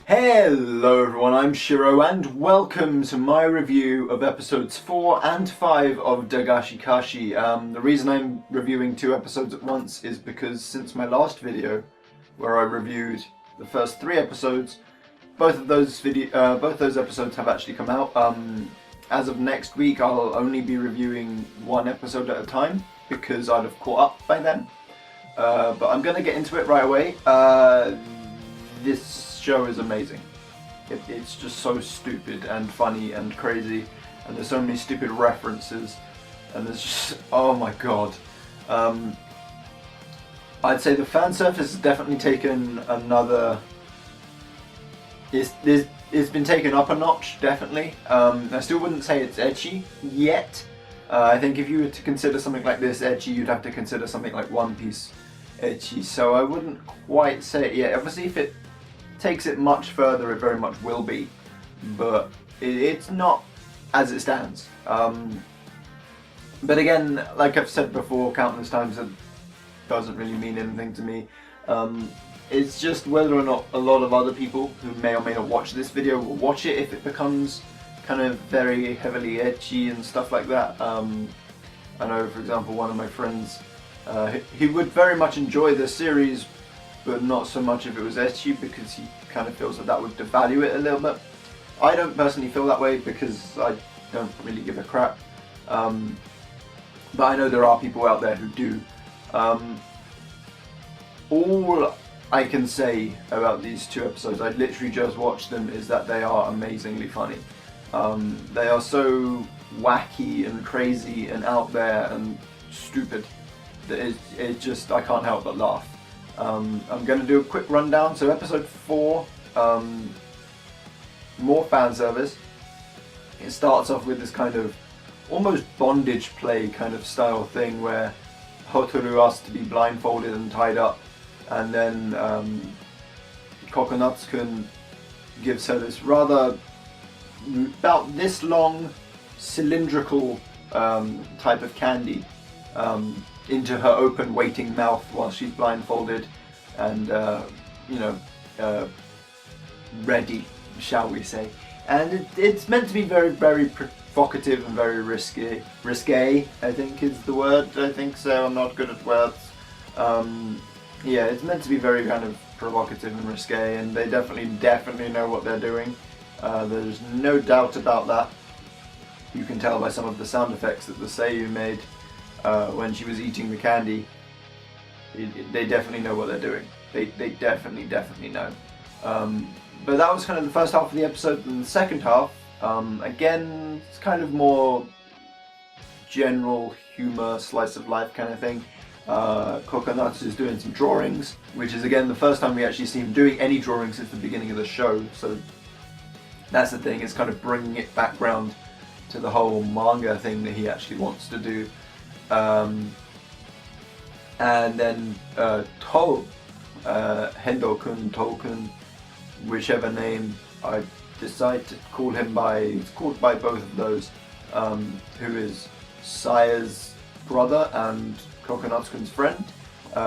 Hello everyone, I'm Shiro and welcome to my review of episodes 4 and 5 of DAGASHI KASHI. The reason I'm reviewing two episodes at once is because since my last video, where I reviewed the first 3 episodes, both those episodes have actually come out. As of next week, I'll only be reviewing one episode at a time because I'd have caught up by then. But I'm going to get into it right away. This show is amazing. It's just so stupid and funny and crazy, and there's so many stupid references, and there's just, oh my god. I'd say the fan service has definitely taken another. It's been taken up a notch, definitely. I still wouldn't say it's ecchi yet. I think if you were to consider something like this ecchi, you'd have to consider something like One Piece ecchi. So I wouldn't quite say it yet. Obviously, if it takes it much further, it very much will be, but it's not as it stands. But again, like I've said before countless times, it doesn't really mean anything to me. It's just whether or not a lot of other people who may or may not watch this video will watch it if it becomes kind of very heavily ecchi and stuff like that. I know, for example, one of my friends, he would very much enjoy the series, but not so much if it was ecchi, because he kind of feels that would devalue it a little bit. I don't personally feel that way because I don't really give a crap. But I know there are people out there who do. All I can say about these two episodes, I literally just watched them, is that they are amazingly funny. They are so wacky and crazy and out there and stupid that it just, I can't help but laugh. I'm going to do a quick rundown. So episode 4, more fan service. It starts off with this kind of almost bondage play kind of style thing where Hotaru asks to be blindfolded and tied up, and then Kokonatsu-kun gives her this rather about this long cylindrical type of candy into her open waiting mouth while she's blindfolded and ready, shall we say. And it's meant to be very, very provocative and very risque, I think is the word. I think so, I'm not good at words. Yeah, it's meant to be very kind of provocative and risque, and they definitely know what they're doing. There's no doubt about that. You can tell by some of the sound effects that the Seiyu made when she was eating the candy. They definitely know what they're doing. They definitely know. But that was kind of the first half of the episode, and the second half, again, it's kind of more general humor, slice of life kind of thing. Kokonatsu is doing some drawings, which is again the first time we actually see him doing any drawings since the beginning of the show. So that's the thing, it's kind of bringing it back round to the whole manga thing that he actually wants to do. And then Hendo-kun, To-kun, whichever name I decide to call him by, it's called by both of those, who is Saya's brother and Kokonatsu-kun's friend,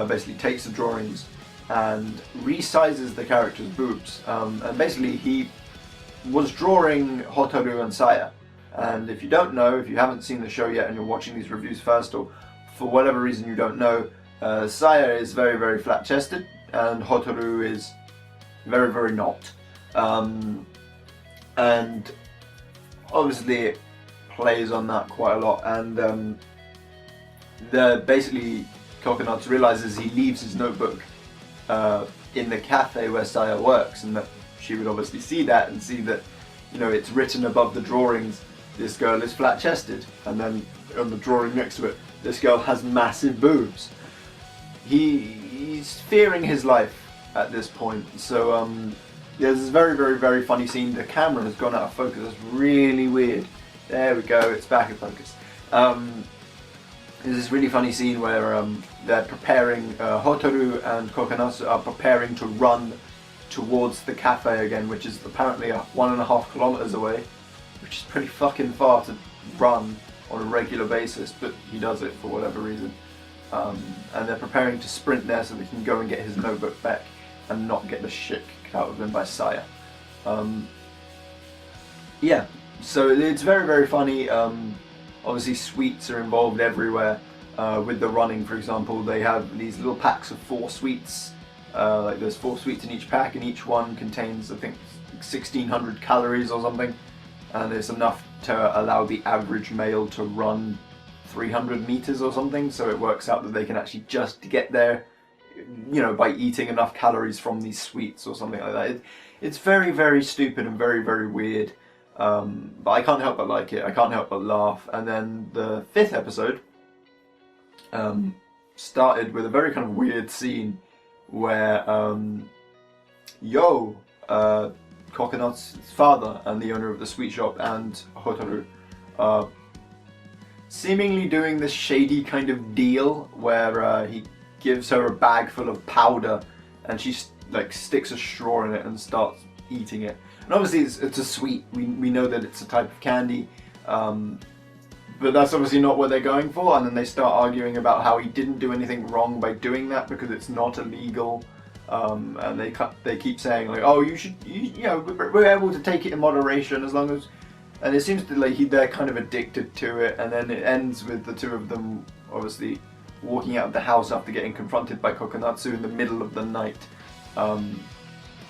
basically takes the drawings and resizes the character's boobs. And basically he was drawing Hotaru and Saya. And if you don't know, if you haven't seen the show yet and you're watching these reviews first, or for whatever reason you don't know, Saya is very, very flat-chested and Hotaru is very, very not. And obviously it plays on that quite a lot, and basically Kokonatsu realizes he leaves his notebook in the cafe where Saya works, and that she would obviously see that and see that, you know, it's written above the drawings, this girl is flat-chested, and then on the drawing next to it, this girl has massive boobs. He's fearing his life at this point. So yeah, there's this very, very, very funny scene. The camera has gone out of focus. It's really weird. There we go. It's back in focus. There's this really funny scene where they're preparing. Hotaru and Kokonatsu are preparing to run towards the cafe again, which is apparently 1.5 kilometers away, which is pretty fucking far to run on a regular basis, but he does it for whatever reason. And they're preparing to sprint there so they can go and get his notebook back and not get the shit kicked out of him by Saya. Yeah, so it's very, very funny. Obviously sweets are involved everywhere. With the running, for example, they have these little packs of 4 sweets. Like there's 4 sweets in each pack, and each one contains, I think, 1,600 calories or something. And it's enough to allow the average male to run 300 meters or something. So it works out that they can actually just get there, you know, by eating enough calories from these sweets or something like that. It's very, very stupid and very, very weird. But I can't help but like it. I can't help but laugh. And then the 5th episode started with a very kind of weird scene where Coconut's father and the owner of the sweet shop and Hotaru are seemingly doing this shady kind of deal where he gives her a bag full of powder and she like sticks a straw in it and starts eating it. And obviously it's a sweet, we know that it's a type of candy, but that's obviously not what they're going for, and then they start arguing about how he didn't do anything wrong by doing that because it's not illegal, and they keep saying like, oh, you know, we're able to take it in moderation as long as, and it seems that like they're kind of addicted to it, and then it ends with the two of them obviously walking out of the house after getting confronted by Kokonatsu in the middle of the night,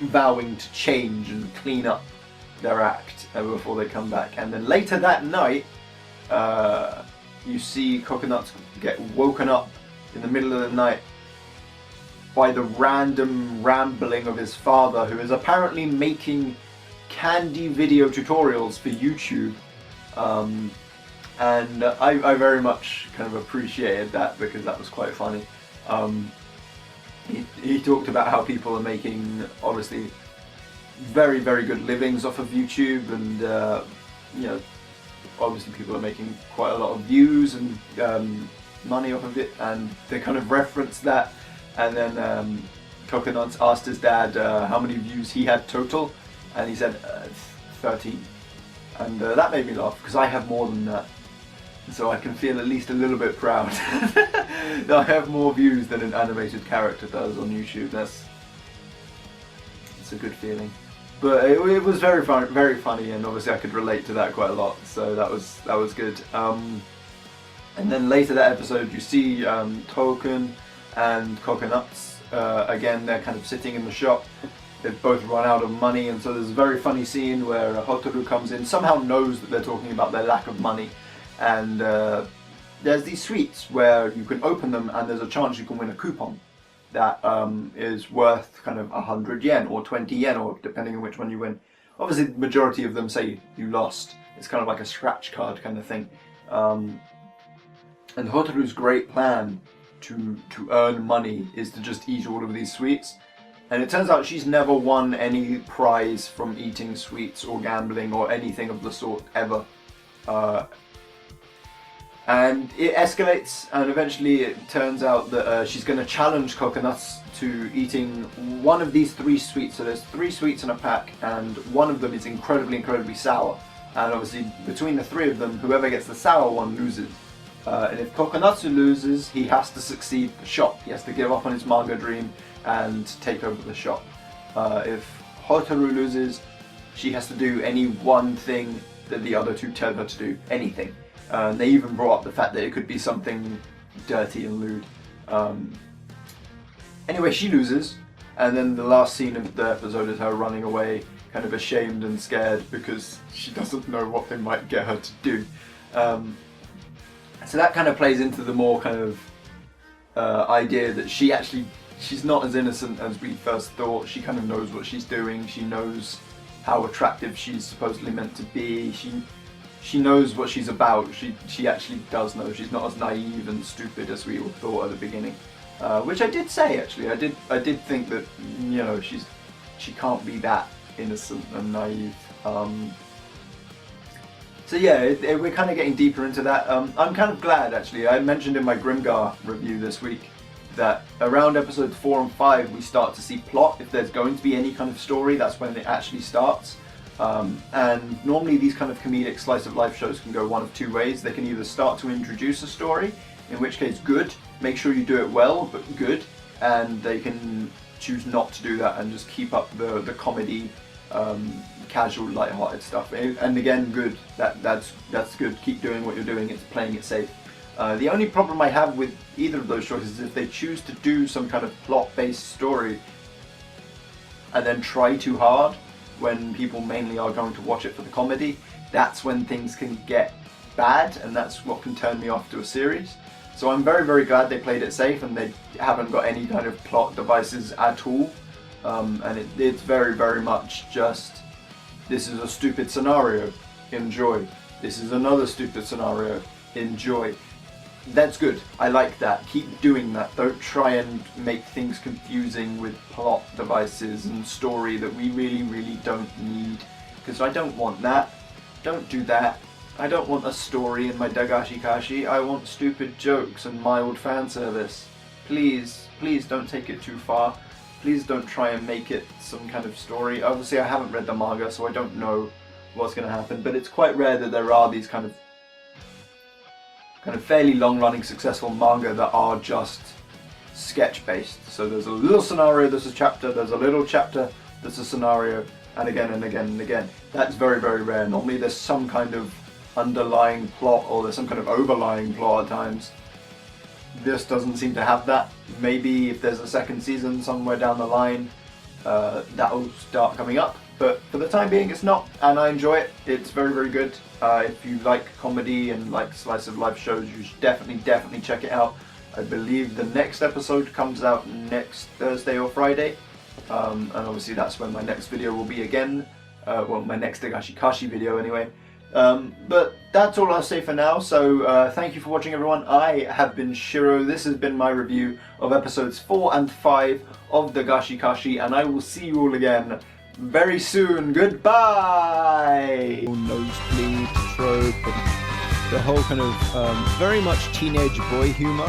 vowing to change and clean up their act before they come back. And then later that night, you see Coconut get woken up in the middle of the night by the random rambling of his father, who is apparently making candy video tutorials for YouTube. And I very much kind of appreciated that because that was quite funny. He talked about how people are making obviously very, very good livings off of YouTube, and you know, obviously people are making quite a lot of views and money off of it, and they kind of referenced that. And then Coconut asked his dad how many views he had total, and he said 13. And that made me laugh because I have more than that. So I can feel at least a little bit proud that I have more views than an animated character does on YouTube. It's a good feeling. But it was very funny, and obviously I could relate to that quite a lot. So that was good. And then later that episode, you see Tokun and Coconuts again. They're kind of sitting in the shop. They've both run out of money, and so there's a very funny scene where Hotaru comes in, somehow knows that they're talking about their lack of money. And there's these sweets where you can open them and there's a chance you can win a coupon that is worth kind of 100 yen or 20 yen, or depending on which one you win. Obviously the majority of them say you lost. It's kind of like a scratch card kind of thing. And Hotaru's great plan to earn money is to just eat all of these sweets. And it turns out she's never won any prize from eating sweets or gambling or anything of the sort ever. And it escalates, and eventually it turns out that she's going to challenge Coconuts to eating one of these 3 sweets. So there's 3 sweets in a pack, and one of them is incredibly sour. And obviously between the 3 of them, whoever gets the sour one loses. And if Kokonatsu loses, he has to succeed the shop. He has to give up on his manga dream and take over the shop. If Hotaru loses, she has to do any one thing that the other 2 tell her to do. Anything. They even brought up the fact that it could be something dirty and lewd. Anyway, she loses, and then the last scene of the episode is her running away, kind of ashamed and scared because she doesn't know what they might get her to do. So that kind of plays into the more kind of idea that she's not as innocent as we first thought. She kind of knows what she's doing. She knows how attractive she's supposedly meant to be. She knows what she's about. She actually does know. She's not as naive and stupid as we all thought at the beginning, which I did say actually. I did think that, you know, she can't be that innocent and naive. So yeah, we're kind of getting deeper into that. I'm kind of glad actually. I mentioned in my Grimgar review this week that around episodes 4 and 5 we start to see plot. If there's going to be any kind of story, that's when it actually starts. And normally these kind of comedic slice of life shows can go one of 2 ways. They can either start to introduce a story, in which case good, make sure you do it well, but good, and they can choose not to do that and just keep up the comedy casual, light-hearted stuff. And again, good. That's good. Keep doing what you're doing. It's playing it safe. The only problem I have with either of those choices is if they choose to do some kind of plot-based story and then try too hard when people mainly are going to watch it for the comedy. That's when things can get bad, and that's what can turn me off to a series. So I'm very, very glad they played it safe and they haven't got any kind of plot devices at all. And it's very, very much just, this is a stupid scenario, enjoy. This is another stupid scenario, enjoy. That's good. I like that. Keep doing that. Don't try and make things confusing with plot devices and story that we really, really don't need. Because I don't want that. Don't do that. I don't want a story in my Dagashi Kashi. I want stupid jokes and mild fan service. Please, please don't take it too far. Please don't try and make it some kind of story. Obviously I haven't read the manga, so I don't know what's going to happen, but it's quite rare that there are these kind of fairly long-running successful manga that are just sketch-based. So there's a little scenario, there's a chapter, there's a little chapter, there's a scenario, and again and again and again. That's very, very rare. Normally there's some kind of underlying plot, or there's some kind of overlying plot at times. This doesn't seem to have that. Maybe if there's a second season somewhere down the line, that'll start coming up. But for the time being, it's not, and I enjoy it. It's very, very good. If you like comedy and like slice of life shows, you should definitely check it out. I believe the next episode comes out next Thursday or Friday, and obviously that's when my next video will be again. Well, my next Dagashi Kashi video anyway. But that's all I'll say for now, so thank you for watching, everyone. I have been Shiro. This has been my review of episodes 4 and 5 of Dagashi Kashi, and I will see you all again very soon. Goodbye! Nosebleed trope, and the whole kind of very much teenage boy humor.